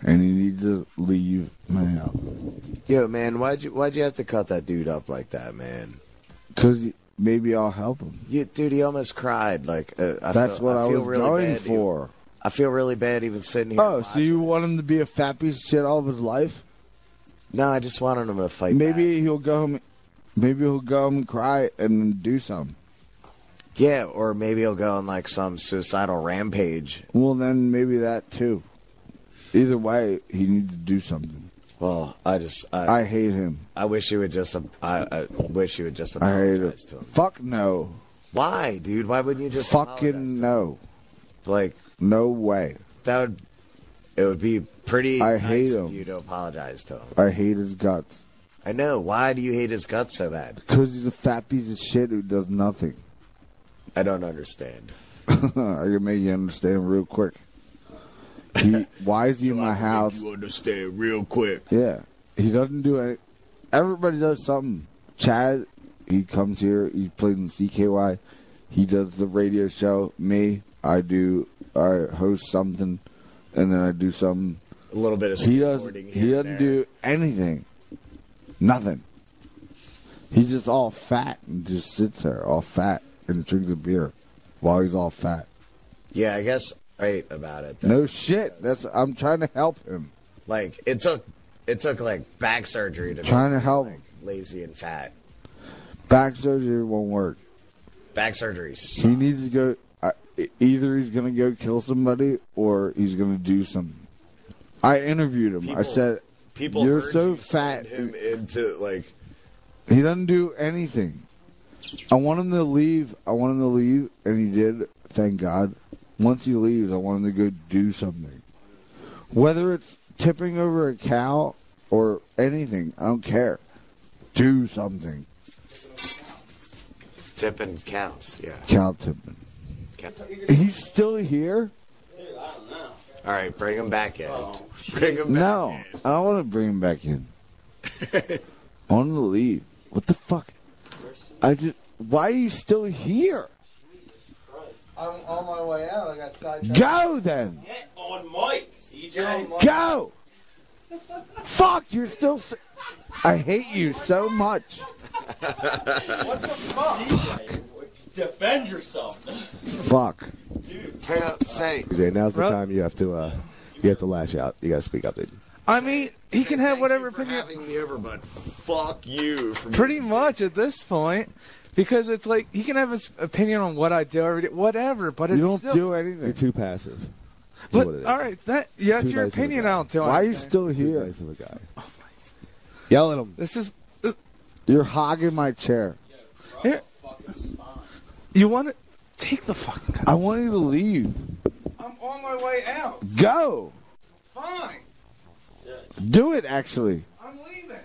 And he needs to leave my house. Yo, man, why'd you have to cut that dude up like that, man? Because maybe I'll help him. Dude, he almost cried. Like That's what I feel was really going bad for. I feel really bad even sitting here. Oh, so you want him to be a fat piece of shit all of his life? No, I just wanted him to fight. Maybe he'll go home. Maybe he'll go home and cry and then do something. Yeah, or maybe he'll go on like some suicidal rampage. Well, then maybe that too. Either way, he needs to do something. Well, I hate him. I wish you would just. I wish you would just I hate him. apologize to him. Fuck no. Why, dude? Why wouldn't you just Fucking no. Like, no way. It would be pretty I nice hate of him. you to apologize to him. I hate his guts. I know. Why do you hate his guts so bad? Because he's a fat piece of shit who does nothing. I don't understand. I can make you understand real quick. Why is he in my house? You understand real quick. Yeah. He doesn't do any. Everybody does something. Chad, he comes here. He plays in CKY. He does the radio show. Me, I host something, and then I do something. A little bit of skateboarding. He doesn't do anything. Nothing. He's just all fat and just sits there, all fat, and drinks a beer while he's all fat. Yeah, I guess right about it. Though. No shit. I'm trying to help him. Like it took like back surgery to trying make to help him, like, lazy and fat. Back surgery won't work. Back surgery sucks. He needs to go. Either he's going to go kill somebody or he's going to do something. I interviewed him. I said, "You're so fat." Send him into like. He doesn't do anything. I want him to leave. And he did. Thank God. Once he leaves, I want him to go do something. Whether it's tipping over a cow or anything, I don't care. Do something. Tipping cows, yeah. Cow tipping. He's still here? All right, bring him back in. Bring him back No, I don't want to bring him back in. I want him to leave. What the fuck? Why are you still here? I'm on my way out. I got sidetracked. Go then. Get on mic, CJ. Go. Fuck, you're still. I hate you so much. What the fuck? Defend yourself. Fuck. Turn up, say. Now's the time you have to lash out. You got to speak up, dude. I mean, he can have whatever opinion. Having me over, but fuck you. Pretty much at this point, because it's like he can have his opinion on what I do every day, whatever. But You it's don't still, do anything. You're too passive. But all right, that's your nice of a opinion. guy. I don't do. Why are you anything. still here? Too nice of a guy. Yell at him. This is. You're hogging my chair. Here. You want to take the fucking. I want you to leave. I'm on my way out. Go. Fine. Do it, actually. I'm leaving.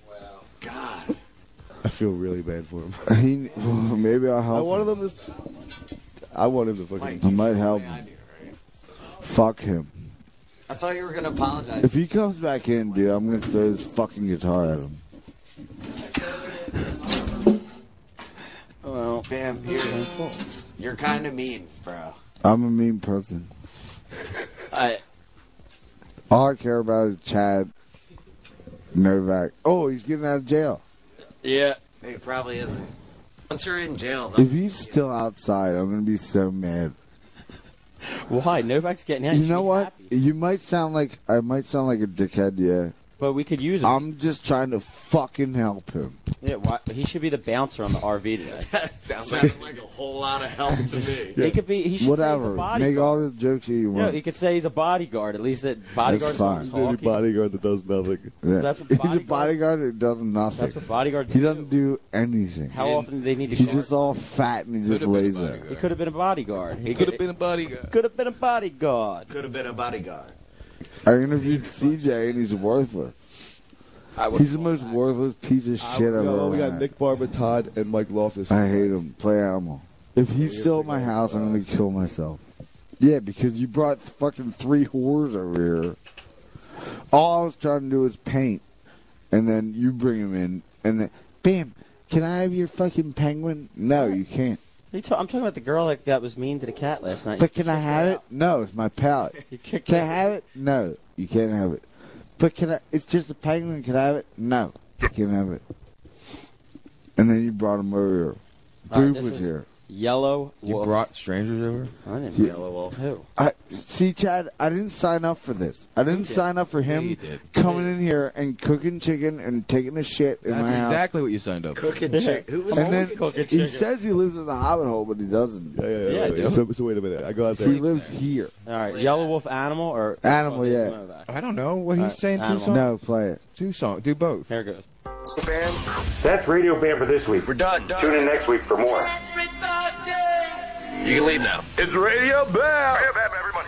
Wow. God. I feel really bad for him. Maybe I'll help. I want him to fucking. I might help him. Fuck him. I thought you were gonna apologize. If he comes back in, dude, I'm gonna throw his fucking guitar at him. Well, Bam, you're kind of mean, bro. I'm a mean person. All I care about is Chad, Novak. Oh, he's getting out of jail. Yeah. He probably isn't. Once you're in jail, If he's still outside, I'm gonna be so mad. Why? Novak's getting out. You know what? You might sound like I might sound like a dickhead, yeah. But we could use him. I'm just trying to fucking help him. Yeah, why? He should be the bouncer on the RV today. That sounded like a whole lot of help to me. He could be. He should Whatever. say he's a bodyguard. Make all the jokes that you Yeah, want. he could say he's a bodyguard. At least that bodyguards fine. don't talk. He's a bodyguard that does nothing. Yeah. That's what He's a bodyguards- bodyguard that does nothing. That's what bodyguards He do. doesn't do anything. How often do they need to He's guard? just all fat and he just lays there. He could have been a bodyguard. He could have been a bodyguard. Could have been a bodyguard. Could have been a bodyguard. I interviewed CJ and he's worthless. He's the most worthless piece of shit I've ever We got had. Nick Barber, Todd, and Mike Loftus. I hate him. Play animal. If he's still at my house, I'm going to kill myself. Yeah, because you brought fucking 3 whores over here. All I was trying to do was paint. And then you bring him in. And then, bam, can I have your fucking penguin? No, you can't. I'm talking about the girl that was mean to the cat last night. But can I have it? No, it's my palette. Can I have it? No, you can't have it. But can I? It's just a penguin. Can I have it? No, you can't have it. And then you brought him over here. Booth was here. Yellow Wolf. You brought strangers over? I didn't. Yellow Wolf. Who? See, Chad, I didn't sign up for this. I didn't sign up for him coming in here and cooking chicken and taking a shit in That's my house. exactly what you signed up for. Cooking chicken. Who was And then cooking he chicken? says he lives in the Hobbit hole, but he doesn't. Yeah, dude. So wait a minute. I go out there. He lives here. All right, Yellow Wolf Animal or Animal, yeah. I don't know. What he's saying, 2 Animal. songs? No, play it. 2 songs. Do both. There it goes. Bam. That's Radio Bam for this week. We're done. Tune in next week for more. You can leave now. It's Radio Bam. Radio Bam, everybody.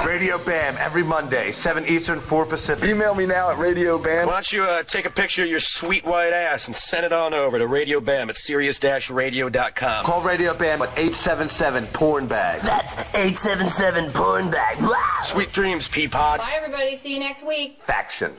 Radio Bam, every Monday, 7 Eastern, 4 Pacific. Email me now at Radio Bam. Why don't you take a picture of your sweet white ass and send it on over to Radio Bam at Sirius-Radio.com. Call Radio Bam at 877-PORN-BAG. That's 877-PORN-BAG. Sweet dreams, Peapod. Bye, everybody. See you next week. Faction.